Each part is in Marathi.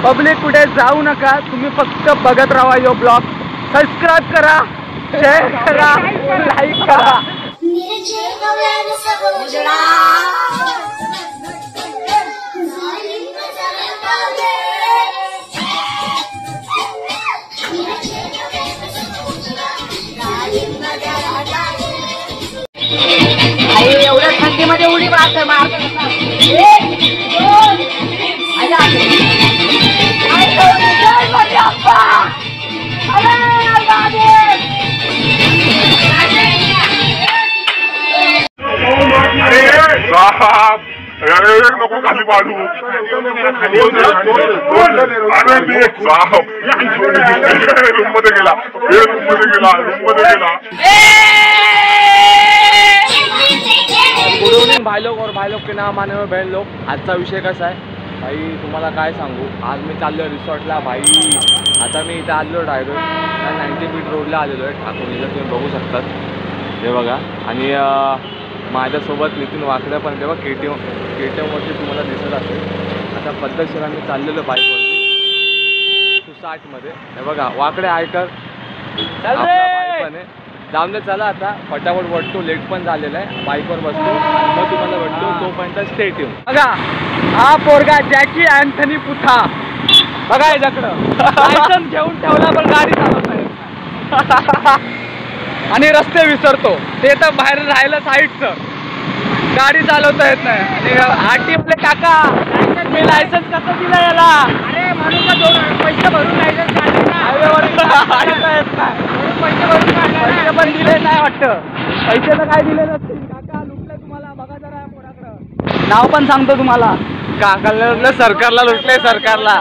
पब्लिक कुठे जाऊ नका, तुम्ही फक्त बघत राहा यो ब्लॉग. सबस्क्राइब करा, शेअर करा, लाईक करा. एवढ्या थंडीमध्ये उडी मारते नको खाली पाडू. रूम मध्ये गेला, गुड इव्हनिंग भाई लोग और भाई लोग के नाम आने में बहन लोग. आजचा विषय कसा आहे भाई, तुम्हाला काय सांगू. आज मी चाललो रिसॉर्टला भाई. आता मी इथं आलेलो डायरेक्ट 90 फीट रोडला आलेलो आहे ठाकुर्लीला, तुम्ही बघू शकतात हे बघा. आणि माझ्यासोबत नितीन वाकडे पण तेव्हा KTMवरती तुम्हाला दिसत असेल. आता पद्धतशीर आम्ही चाललेलो बाईकवरती 160मध्ये. हे बघा वाकडे आयकर बाईक पण आहे. जाऊन दे, चला आता फटाफट वटतो, लेट पण झालेला आहे. बाईकवर बसतो आणि मग तुम्हाला भेटतो. तोपर्यंत स्टे ट्यून. बघा हा पोरगा जॅकी अँथनी पुथा बघा याच्याकडं लायसन्स घेऊन ठेवला पण गाडी चालवत नाही आणि रस्ते विसरतो. ते तर बाहेर राहिलं साईडचं, गाडी चालवता येत नाही. आणि आरटीओले काका मी लायसन्स कसं दिलं याला? अरे म्हणून पैसे भरून लायसन्स हायवेवर येत नाही. पैसे पण दिले नाही वाटतं. पैसे तर काय दिले नसतील. काका लुटले तुम्हाला, बघा जरा पोराकडं. नाव पण सांगतो तुम्हाला. काकाला लुटलं, सरकारला लुटलंय. सरकारला,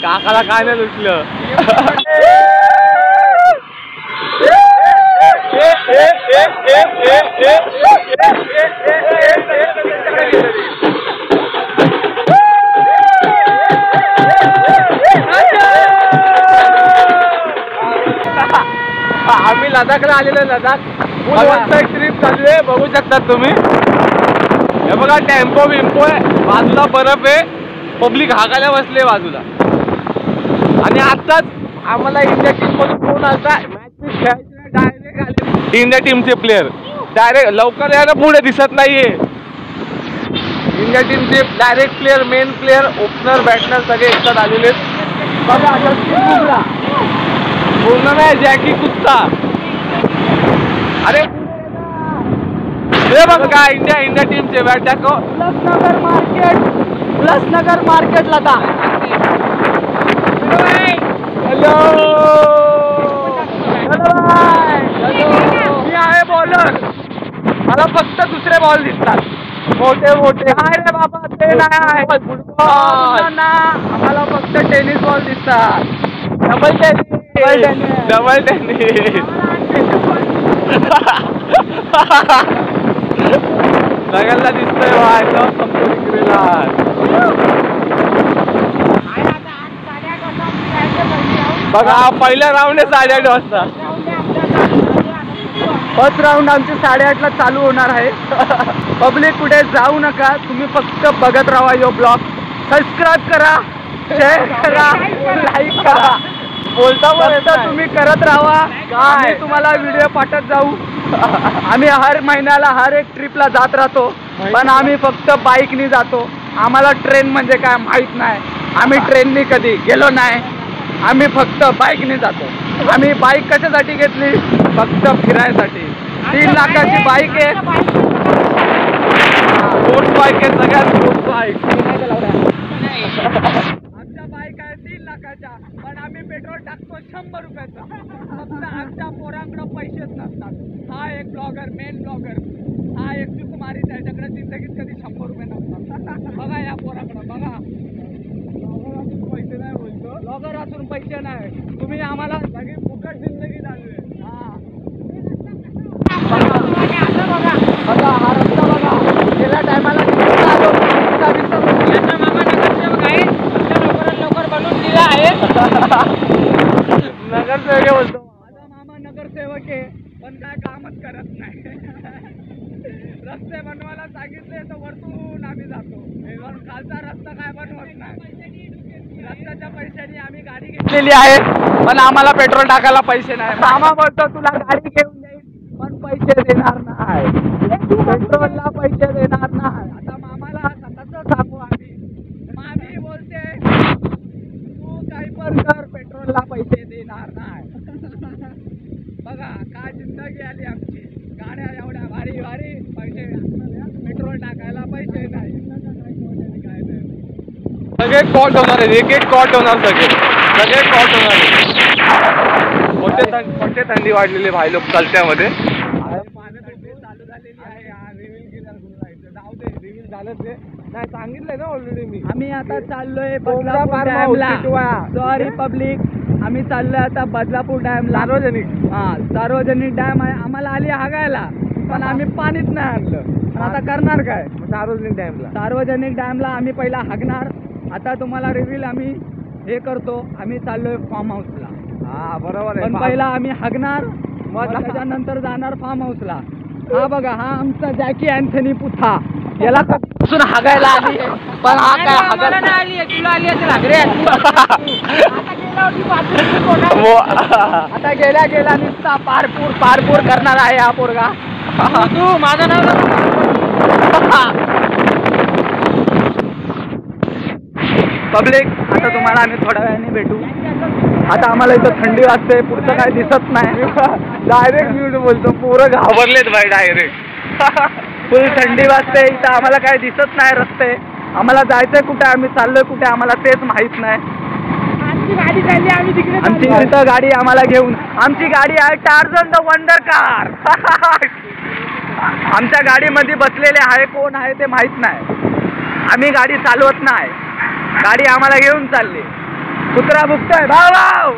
काकाला काय नाही लुटलं. आम्ही लडाखला आलेलो. लडाख एक ट्रिप चालू आहे, बघू शकतात तुम्ही. हे बघा टेम्पो बिम्पो आहे, बाजूला बर्फ आहे, पब्लिक हाकायला बसले बाजूला. आणि आत्ताच आम्हाला इंडिया टीम मधून फोन आला. मॅच खेळायचे डायरेक्ट आले इंडिया टीमचे प्लेयर. डायरेक्ट लवकर यायला पुढे दिसत नाहीये. इंडिया टीमचे direct player, main player, opener, batsman सगळे एकसाथ आलेले. बघा पूर्ण नाही जॅकी कुत्ता. अरे हे बघा इंडिया टीमचे बॅट दाखव. उल्हासनगर मार्केट लता. हॅलो मी आहे बॉलर. मला फक्त दुसरे बॉल दिसतात मोठे मोठे. हाय रे बाबा, ते नाही फुटबॉल ना, आम्हाला फक्त टेनिस बॉल दिसतात. डबल टेनिस सगळ्यांना दिसतंय बघा. पहिला राऊंड आहे 8:30 वाजता. फर्स्ट राऊंड आमची 8:30ला चालू होणार आहे. पब्लिक कुठे जाऊ नका, तुम्ही फक्त बघत राहा यो ब्लॉग. सबस्क्राइब करा, शेअर करा, लाईक करा. बोलता तुम्ही करत राहा. काय तुम्हाला व्हिडिओ पाठवत जाऊ. आम्ही हर महिन्याला हर एक ट्रिपला जात राहतो, पण आम्ही फक्त बाईकनी जातो. आम्हाला ट्रेन म्हणजे काय माहित नाही. आम्ही ट्रेननी कधी गेलो नाही. आम्ही फक्त बाईकने जातो. आम्ही बाईक कशासाठी घेतली? फक्त फिरायसाठी. 3 लाखाची बाईक आहे. स्पोर्ट्स बाईक आहे, सगळ्यात स्पोर्ट्स बाईक. आमच्या बाईक आहे 3 लाखाच्या, पण आम्ही पेट्रोल टाकतो 100 रुपयाचा. फक्त आमच्या पोरांकडे पैसेच नसतात. हा एक ब्लॉगर, मेन ब्लॉगर, हा एक सुकुमारी, त्याच्याकडे जिंदगीत कधी 100 रुपये नसतात. बघा या पोराकडे, बघा. पैसे नाही बोलतो, ब्लॉगर असून पैसे नाही. तुम्ही आम्हाला सगळी फुकट जिंदगी चालू आहे. बघा बघा हा रस्ता बघा. गेल्या टायमाला लवकर बनवून दिला आहे. नगरसेवक बोलतो. माझा मामा नगरसेवक आहे, पण काय कामच करत नाही. रस्ते बनवायला सांगितले तर वरतून आम्ही जातो, खालचा रस्ता काय बनवत नाही. रस्त्याच्या पैशाने आम्ही गाडी घेतलेली आहे, पण आम्हाला पेट्रोल टाकायला पैसे नाही. मामा बोलतो तुला गाडी घेऊन देईल पण पैसे देणार नाही, पेट्रोलला पैसे देणार नाही. आता मामाला कसं सांगू आम्ही. मामी बोलते तू काही पण कर पेट्रोलला पैसे देणार नाही. बघा काय जिंदगी आली आमची. गाड्या एवढ्या भारी भारी, पैसे पेट्रोल टाकायला पैसे नाही. सगळे कॉट होणार आहेत, एक एक कॉट होणार, सगळे कॉट होणार आहेत. कोणते थंडी वाढलेली भाई लोक चालत्यामध्ये. पाण्यासाठी चालू झालेली आहे. जाऊ दे, रिव्हिल झालं ते नाही सांगितलंय ना ऑलरेडी मी. आम्ही आता चाललोय बदलापूर डॅमला. सॉरी पब्लिक, आम्ही चाललोय आता बदलापूर डॅमला. सार्वजनिक डॅम आहे. आम्हाला आली हागायला पण आम्ही पाणीच नाही आणलं. आता करणार काय. सार्वजनिक डॅमला आम्ही पहिला हागणार. आता तुम्हाला रिव्हिल आम्ही हे करतो. आम्ही चाललोय फार्म हाऊसला. हा बरोबर आहे. पण पहिला आम्ही हागणार, मग त्याच्यानंतर जाणार फार्म हाऊसला. हा बघा, हा आमचा जॅकी अँथनी पुथा. याला कधीपासून हागायला आली पण हा काय हागायला नाही आली. तुला आली असेल हागरे. आता गेल्या गेल्या नुसता पारपूर करणार आहे हा पोरगा. तू माझं नाव पब्लिक. आता तुम्हाला आम्ही थोड्या वेळाने भेटू. आता आम्हाला इथं थंडी वाजते, पुढचं काय दिसत नाही. डायरेक्ट मी बोलतो, पोरं घाबरलेत भाई. डायरेक्ट फुल थंडी वाजते इथं. आम्हाला काय दिसत नाही रस्ते. आम्हाला जायचंय कुठे, आम्ही चाललोय कुठे आम्हाला तेच माहित नाही. आमची इथं गाडी आम्हाला घेऊन, आमची गाडी आहे टार्झन द वंडर कार. आमच्या गाडीमध्ये बसलेले आहे कोण आहे ते माहित नाही. आम्ही गाडी चालवत नाही, गाडी आम्हाला घेऊन चालली. कुत्रा भुकतोय भाऊ.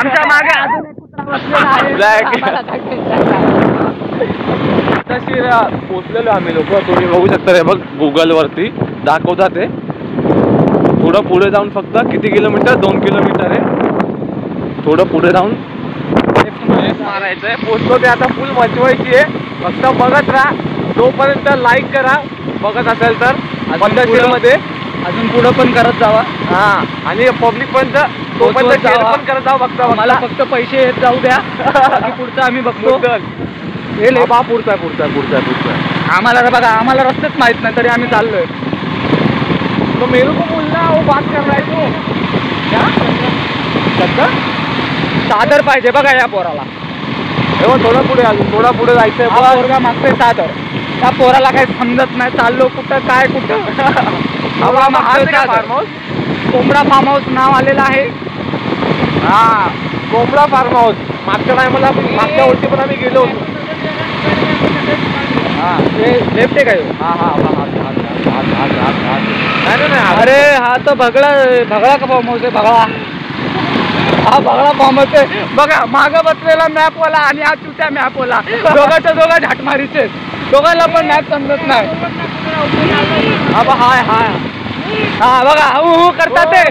आमच्या मागे अजून एक कुत्रा बसलेला आहे. तशी पोचलेलो आम्ही लोक. तुम्ही बघू शकता रे बघ, गुगल वरती दाखवतात ते. थोडं पुढे जाऊन फक्त किती किलोमीटर, 2 किलोमीटर आहे. थोडं पुढे जाऊन मारायचंय. पोचलो ते आता फुल मचवायची आहे. फक्त बघत राहा तोपर्यंत. लाईक करा बघत असेल तर. मध्ये अजून पुढं पण करत जावा. हा, आणि पब्लिक पण तोपर्यंत शेअर पण करत जावा. फक्त मला फक्त पैसे येत जाऊ द्या. पुढचं आम्ही बघतो. पुढचा आम्हाला बघा, आम्हाला रस्तेच माहित नाही तरी आम्ही चाललोय. तो मेरू को बोलना वो बात कर रहा है तो क्या सादर पाहिजे बघा या पोराला. थोडं पुढे अजून थोडा पुढे जायचंय. पोरगा मागतोय सादर. त्या पोराला काही समजत नाही चाललो कुठं काय कुठं. फार्म हाऊस, कोंबडा फार्म हाऊस नाव आलेलं आहे. हा, कोंबडा फार्म हाऊस. मागच्या टायमाला, मागच्या वर्षी पण आम्ही गेलो होतो. हा, ते लेफ्ट आहे काय. हा. नाही. अरे हा तर भगळा का फार्म हाऊस आहे. भगळा फार्म हाऊस आहे. बघा मागं बसलेला मॅपवाला आणि हा चुट्या मॅपवाला. दोघा झाटमारीचे. दोघांना पण मॅप समजत नाही. हा बघा, करतात ते.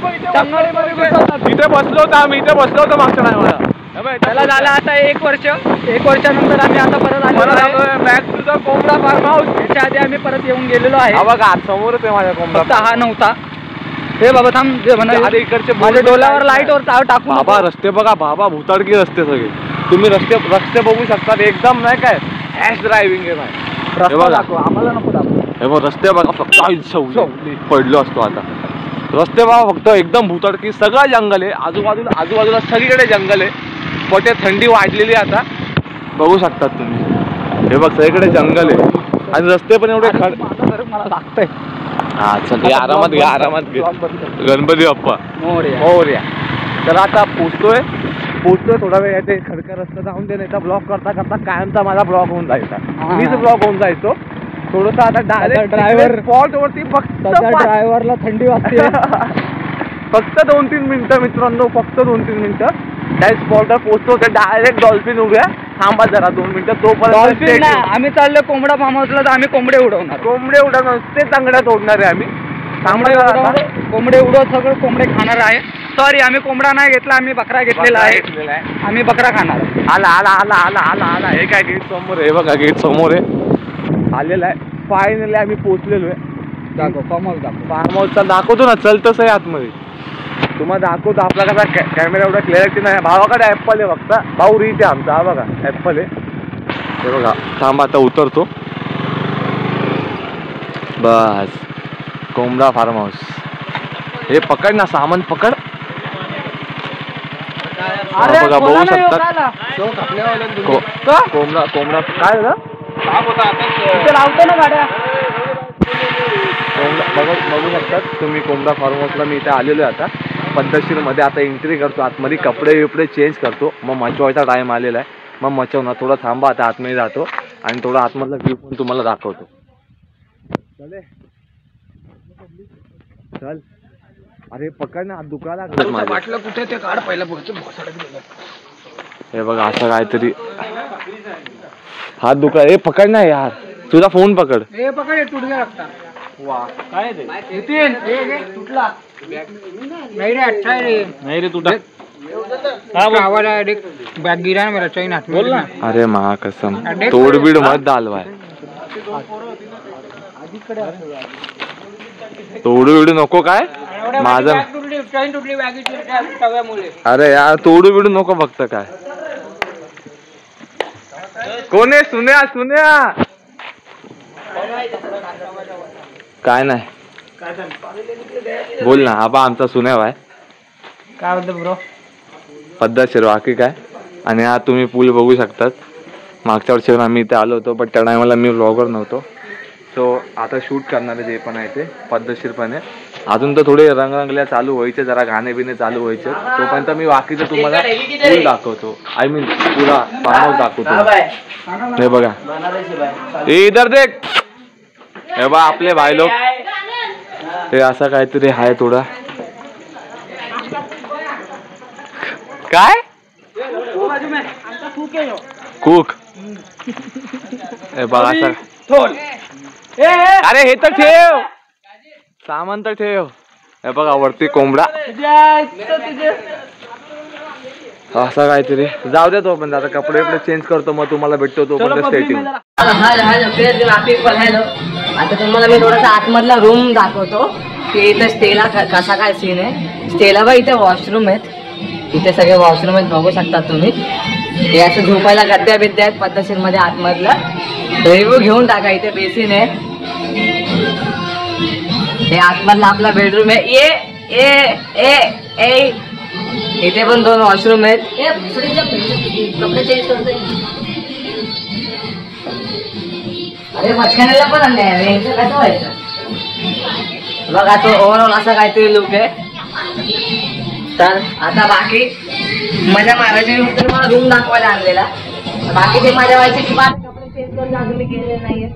इथे बसलो होतो आम्ही, मागच्या टायमाला. त्याला झालं आता 1 वर्ष. 1 वर्षानंतर आम्ही आता परत आलो बॅक टू द कोंबडा फार्म हाऊस. याच्या आधी आम्ही परत येऊन गेलेलो आहे. बघा समोरच आहे माझ्या कोंबडा. हा नव्हता हे बाबा. थांब जे म्हणा, इकडचे माझ्या डोल्यावर लाईटवर टाकू. बाबा रस्ते बघा बाबा, भुताडकी रस्ते सगळे. तुम्ही रस्ते बघू शकता. एकदम नाही काय ॲश ड्रायव्हिंग आहे भाई. आम्हाला नको दाखव. हे बघ रस्ते बघा फक्त. पडलो असतो आता. रस्ते बघा फक्त एकदम भुताडकी. सगळं जंगल आहे आजूबाजूला सगळीकडे जंगल आहे. पोटे थंडी वाढलेली आता बघू शकतात तुम्ही. हे बघ सगळीकडे जंगल आहे आणि रस्ते पण एवढे मला लागतंय. हा चल आरामात घ्या. गणपती बाप्पा मोरया. तर आता पोचतोय थोडा वेळ. येते खडका रस्ता जाऊन दे, नाही तर ब्लॉक करता कायमचा माझा ब्लॉक होऊन जायचा. मीच ब्लॉक होऊन जायचो थोडंसं. आता डायरेक्ट ड्रायव्हर स्पॉट वरती. फक्त ड्रायव्हरला थंडी वाजते. फक्त 2-3 मिनिटं मित्रांनो, फक्त 2-3 मिनिटं. त्या स्पॉटवर पोहोचतो तर डायरेक्ट डॉल्फिन उभ्या. थांबा जरा 2 मिनिटं. तोपर्यंत आम्ही चाललो कोंबडा फार्म हाऊसला. तर आम्ही कोंबडे उडवणार ते चांगल्यात ओढणार आहे आम्ही. कोंबडे उडवत सगळं कोंबडे खाणार आहे. सॉरी, आम्ही कोंबडा नाही घेतला, आम्ही बकरा घेतलेला आहे. आम्ही बकरा खाणार. आला. हे काय गेट समोर आहे बघा. गेट समोर आहे. आलेला आहे. फायनली आम्ही पोहोचलेलो आहे. दाखव फार्म हाऊसचा दाखवतो ना, चल तसं आहे आतमध्ये. तुम्हाला दाखवतो. आपला कसा कॅमेरा एवढा क्लॅरिटी नाही. भावाकडे ॲपल आहे फक्त. भाऊ रीच आहे आमचा. हा बघा ॲपल आहे. हे बघा थांबा आता उतरतो. बस कोंबडा फार्म हाऊस. हे पकड ना, सामान पकड. बघा बघू शकतात कोंबडा काय झालं लावतो ना गाड्या. बघू शकतात तुम्ही कोंबडा फार्म हाऊसला. मी इथे आलेलो आहे आता पद्धतशीरमध्ये. आता एंट्री करतो आतमध्ये, कपडे बिपडे चेंज करतो, मग मचवायचा टाईम आलेला आहे. मग मचवणार. थोडं थांबा आता आतमध्ये जातो आणि थोडं आतमधला व्ह्यू पण तुम्हाला दाखवतो. चल अरे पकड ना, दुकान वाटलं कुठे ते काढ पहिला. हे बघा असं काहीतरी हात दुखा. हे पकड ना यार, तुझा फोन पकड. हे पकड तुटला लागता. वा काय ते तुटला नाही रे. अच्छा रे नाही रे तुटा. बॅग गिरा ना मेरा चैन हाथ बोल ना. अरे मा कसम तोडबीड मत दालवाय. तोडू बिडू नको काय माझं. अरे यार तोडू बिडू नको फक्त. काय कोण आहे? सुन्या काय नाही बोल ना. आबा आमचा सुन्या आहे. काय म्हणतो ब्रो? पद्धतशीर बाकी काय. आणि हा तुम्ही पूल बघू शकतात. मागच्या वर्षी आम्ही इथे आलो होतो, पण त्या टायमाला मी व्लॉगर नव्हतो. सो आता शूट करणारे जे पण आहे ते पद्धतशीरपणे. अजून तर थोडे रंगरंगल्या चालू व्हायचे, जरा गाणे बिणे चालू व्हायचे. तोपर्यंत मी बाकीचं तुम्हाला पूल दाखवतो. आय मीन पुरा फार्म हाऊस दाखवतो. हे बघा इधर देख. हे बघा आपले भाई लोक. हे असं काहीतरी आहे थोडा. काय कुक. हे बघा असं. अरे हे तर ठेव, सामान तर ठेव. हे बघा वरती कोंबडा. असं काहीतरी. जाऊ दे तो पण. आता कपडे चेंज करतो, मग तुम्हाला भेटतो तो पण स्टेटिंग. आता तुम्हाला मी थोडासा आतमधला रूम दाखवतो की इथे स्टेला कसा काय सीन आहे. स्टेला बघ इथे वॉशरूम आहेत. इथे सगळे वॉशरूम आहेत बघू शकता तुम्ही. हे असं झोपायला गद्द्या बिद्द्या आहेत पद्धतशीर मध्ये. आतमधला रिव्ह्यू घेऊन टाका. इथे बेसिन आहे. हे आतमधला आपला बेडरूम आहे. इथे पण 2 वॉशरूम आहेत. कपडे चेंज करतोय. अरे मच्छ्याला पण आणले आहे. कसं व्हायचं बघा. तो ओव्हरऑल असा काहीतरी लुक आहे. तर आता बाकी मजा मारायची तर मला रूम दाखवायला आणलेला. बाकी ते मजा व्हायची की बाकी कपडे चेंज करून अजून मी केलेले नाहीये.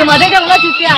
मध्ये ठेवला चित्या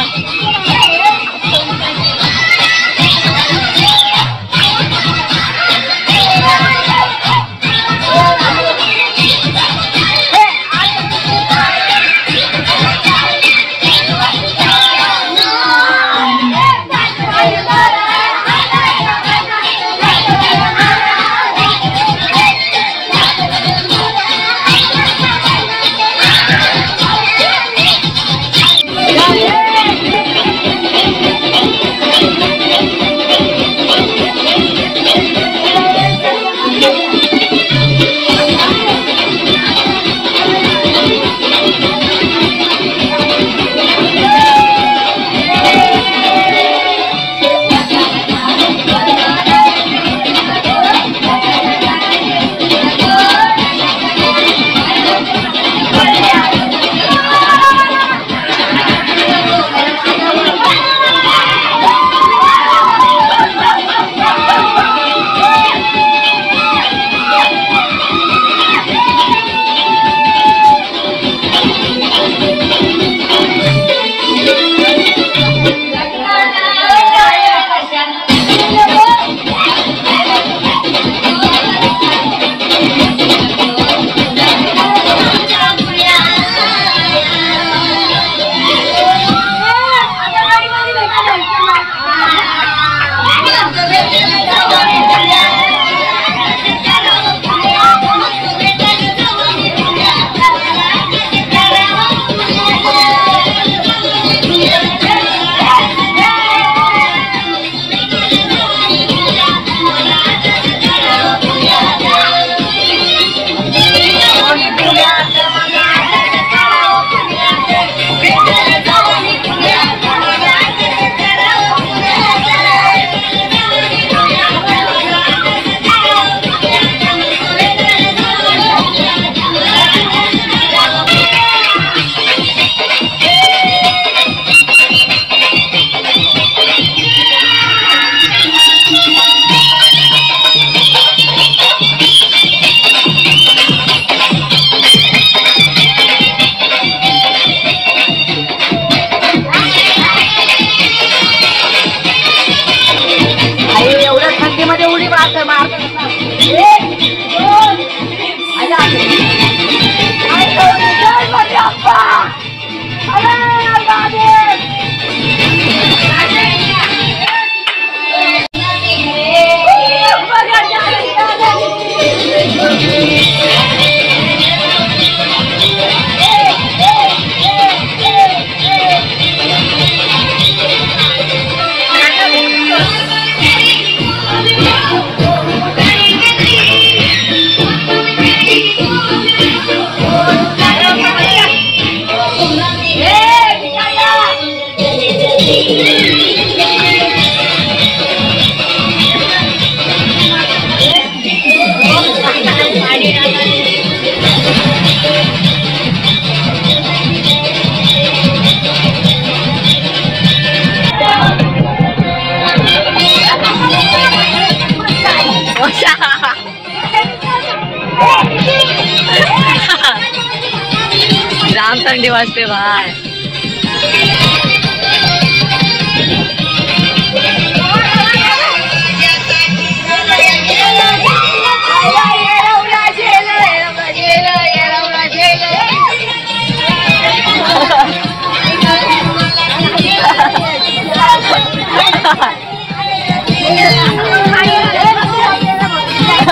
जाम थंडी वाजते भाई.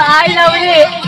I love it.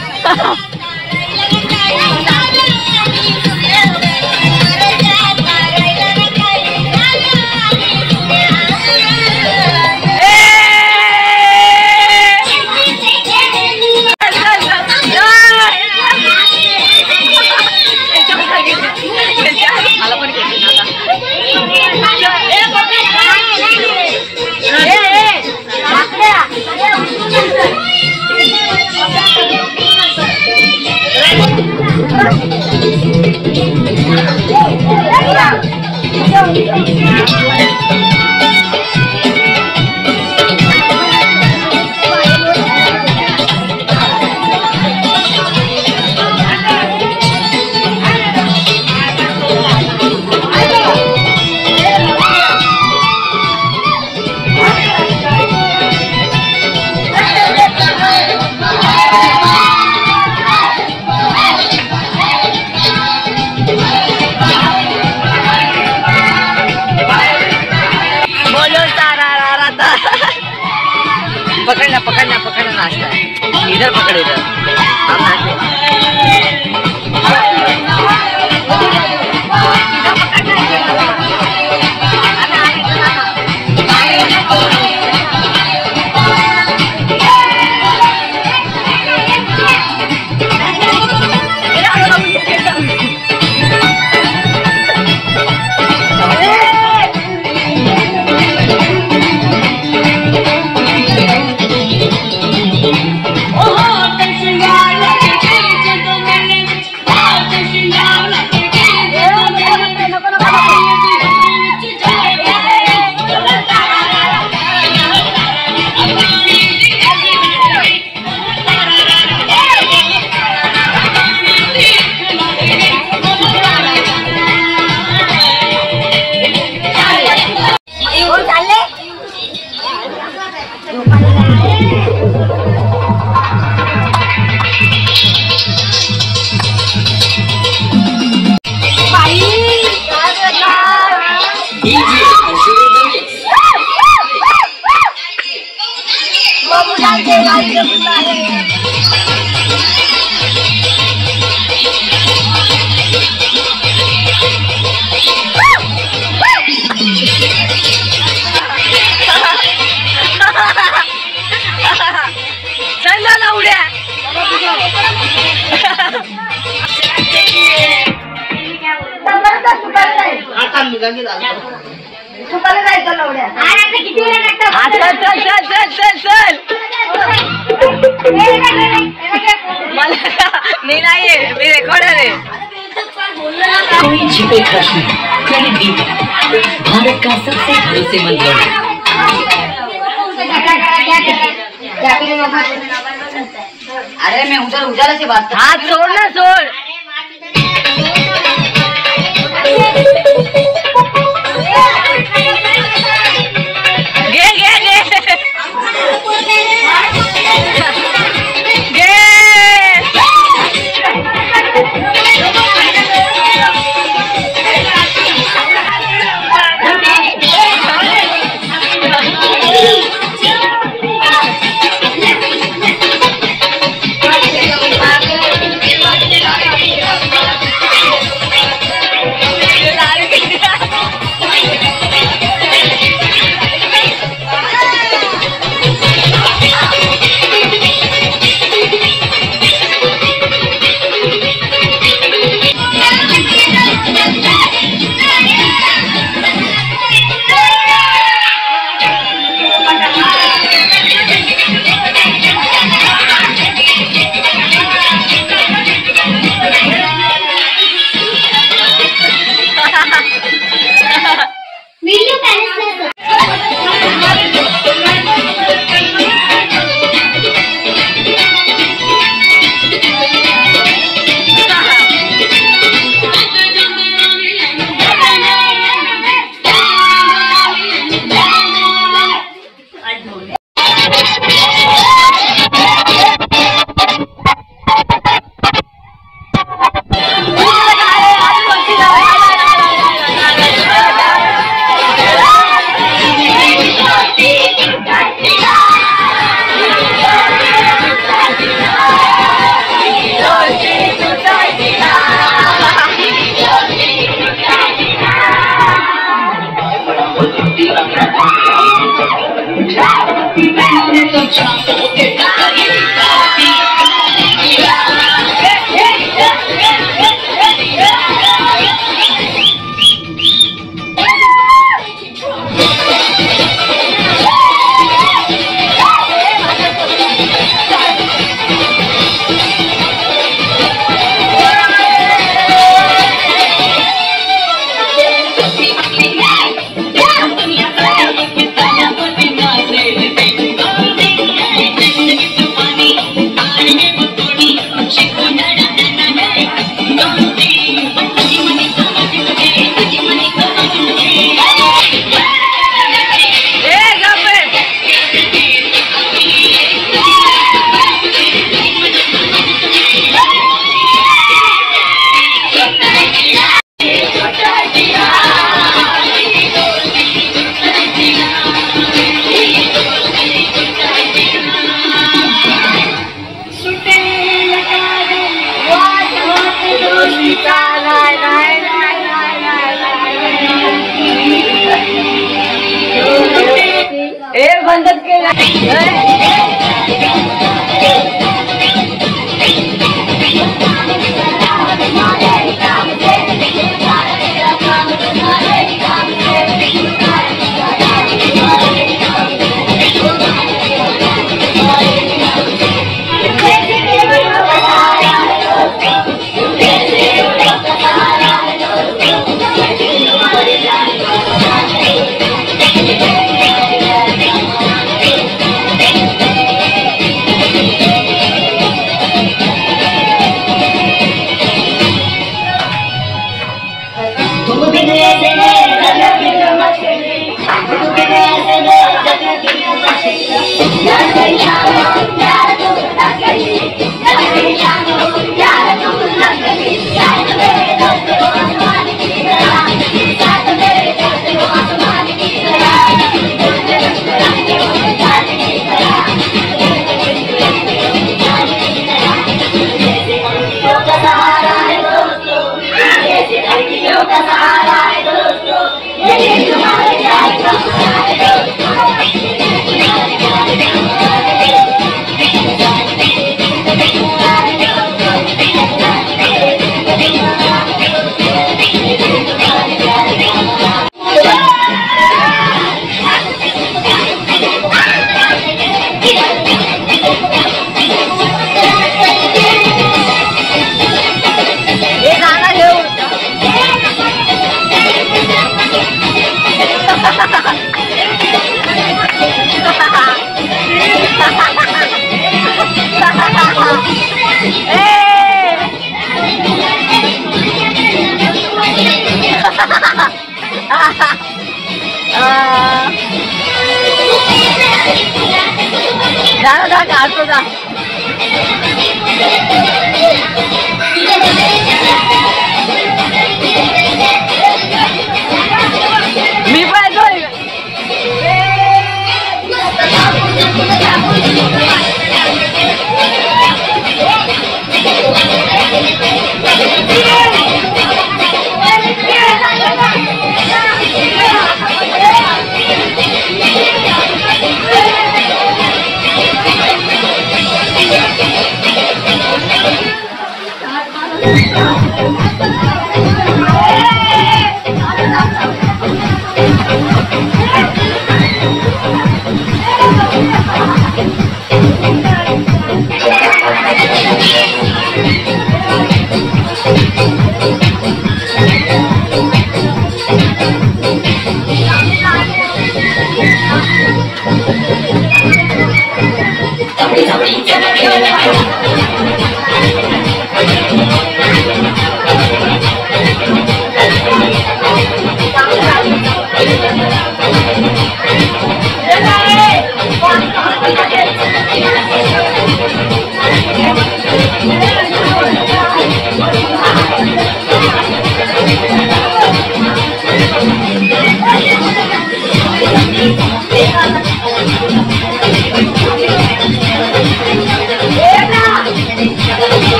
पकड़ना नाश्ता है. इधर पकड़ इधर. आप कोई छिपे प्रश्न क्रेडिट दी भारत का सबसे भरोसेमंद लोग. अरे मैं उजाला से बात. हाथ छोड़ ना छोड़.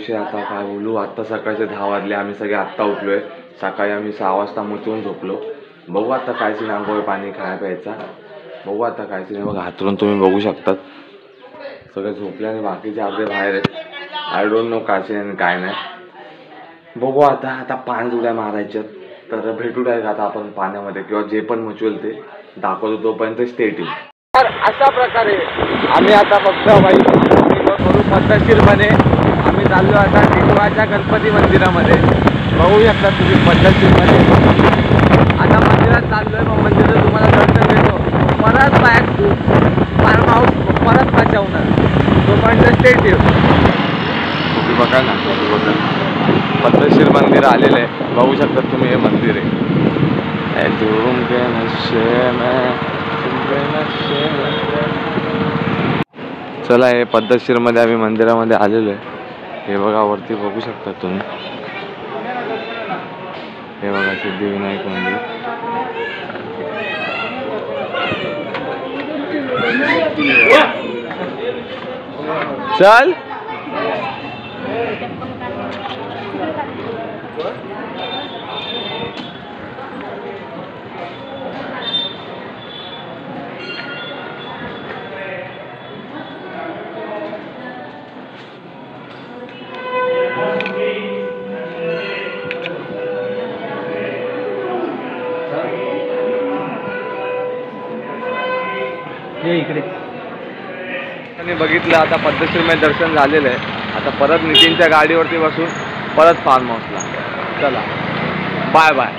विषय आता काय बोलू. आत्ता सकाळचे 10 वाजले, आम्ही सगळे आत्ता उठलोय. सकाळी आम्ही 6 वाजता मुतून झोपलो. बघू आता काय सीन, आंघोळ पाणी खाया प्यायचा. बघू आता काय सीन. बघा हातरून तुम्ही बघू शकतात सगळे झोपले आणि बाकीचे अर्धे बाहेर आहेत. आय डोंट नो काय सीन आणि काय नाही. बघू आता पाण्यात उड्या मारायच्यात. तर भेटू डायरेक्ट आता आपण पाण्यामध्ये, किंवा जे पण मचवेल ते दाखवतो. तोपर्यंत स्टे ट्यून. तर अशा प्रकारे आम्ही आता फक्त करू पद्धतशीरपणे आम्ही चाललो आता टिटवाळच्या गणपती मंदिरामध्ये. बघू शकता तुम्ही पद्धतशीरपणे आता मंदिरात चाललोय. मग मंदिरात तुम्हाला दर्शन घेतो. परत बॅक टू फार्म हाऊस, परत वाचवणार. तोपर्यंत स्टे ट्यून. तुम्ही बघा ना, बघा पद्धतशीर मंदिर आलेलं आहे. बघू शकता तुम्ही, हे मंदिर आहे. चला, हे पद्धतशीरमध्ये आम्ही मंदिरामध्ये आलेलो आहे. हे बघा वरती बघू शकता तुम्ही. हे बघा सिद्धिविनायक मंदिर. चल इकडे बघितलं. आता पद्धतशीरमध्ये दर्शन झालेलं आहे. आता परत नितीनच्या गाडीवरती बसून परत फार्म हाऊसला. चला, bye bye.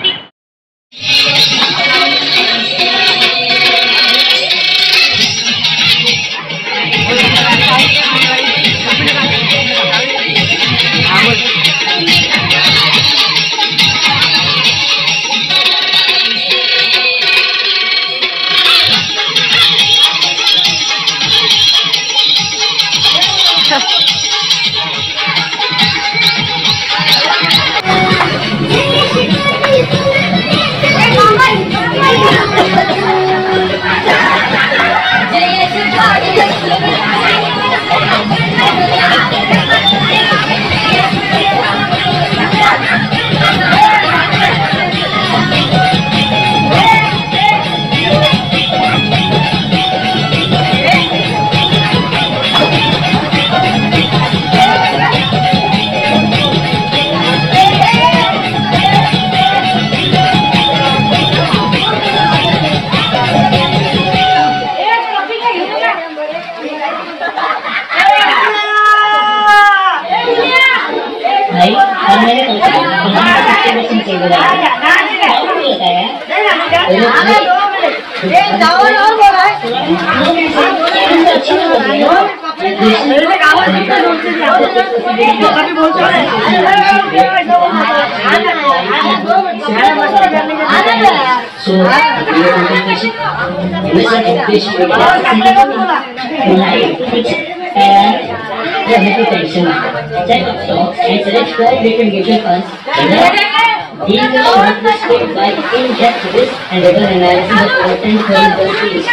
These are shortlisted by in-depth risk and rigor analysis of content for industries.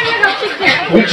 Which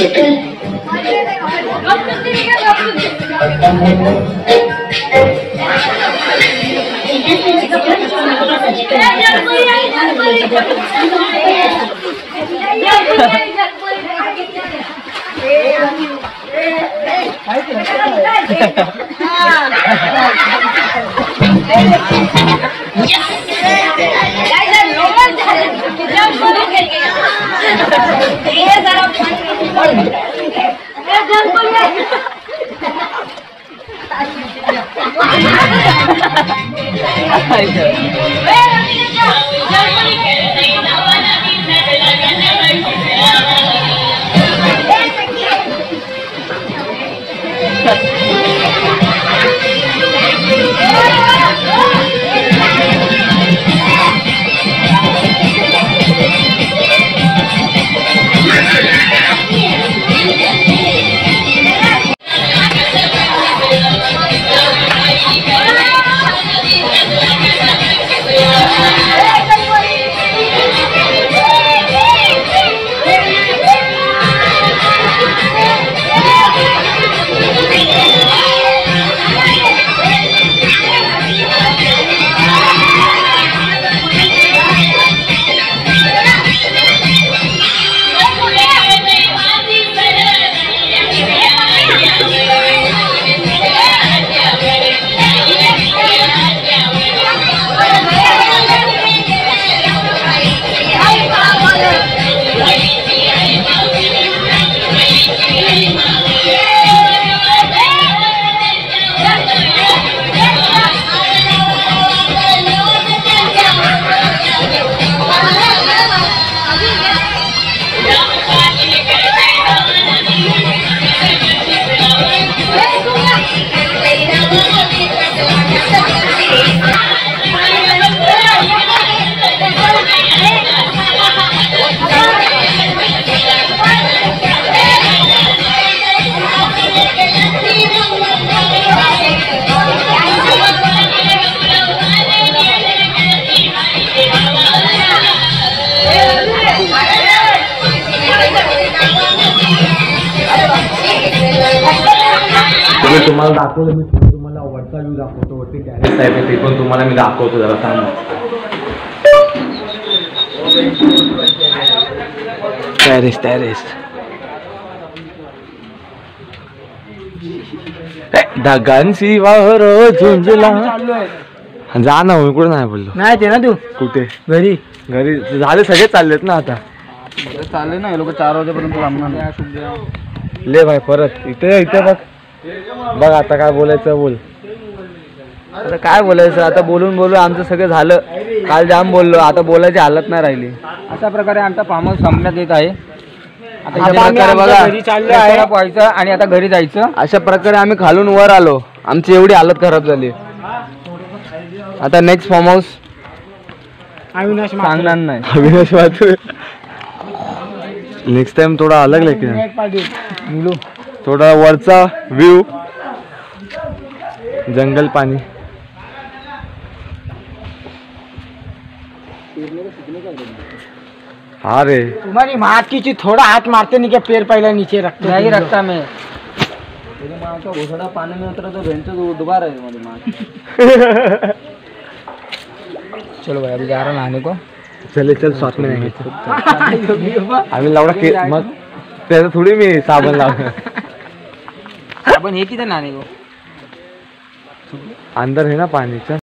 तुम्हाला दाखवलं मी तुम्हाला वरचा व्ह्यू दाखवतो वरती टॅरेस आहे ते पण तुम्हाला मी दाखवतो जरा थांबा. टॅरेस ढगांची वावर झुंजला जा ना मी कुठे नाही बोललो नाही ते ना तू कुठे घरी घरी झाले सगळे चाललेत ना आता चालले ना हे लोक 4 वाजेपर्यंत थांबणार. ले भाई परत इथे बघ बघ आता काय बोलायचं बोल. आता काय बोलायचं आता बोलून आमचं सगळं झालं. काल जाम बोललो आता बोलायची हालत नाही राहिली. अशा प्रकारे आमचा फार्म हाऊस संपण्यात येत आहे. आता बघा घरी चाललो आहे व्हायचं आणि आता घरी जायचं. अशा प्रकारे आम्ही खालून वर आलो. आमची एवढी हालत खराब झाली. आता नेक्स्ट फार्म हाऊस सांगणार नाही. अविनाश माथुरे नेक्स्ट टाइम थोडा अलग लेकिन थोडा वरचा व्ह्यू जंगल पानी. हाँ रे तुम्हारी माँ की थोड़ा हाथ मारते नहीं क्या पैर पहले नीचे रखते नहीं रखता मैं. घोसड़ा पानी में उतरा तो भेंचो दोबारा है हमारी माँ. चलो भाई अभी जा रहा नहाने को. चले चल साथ में रहेंगे. आम्ही लावडा के मग त्याचं थोडी मी साबण लावणार. साबण हे किती नहाने को अंदर है ना पानी. चल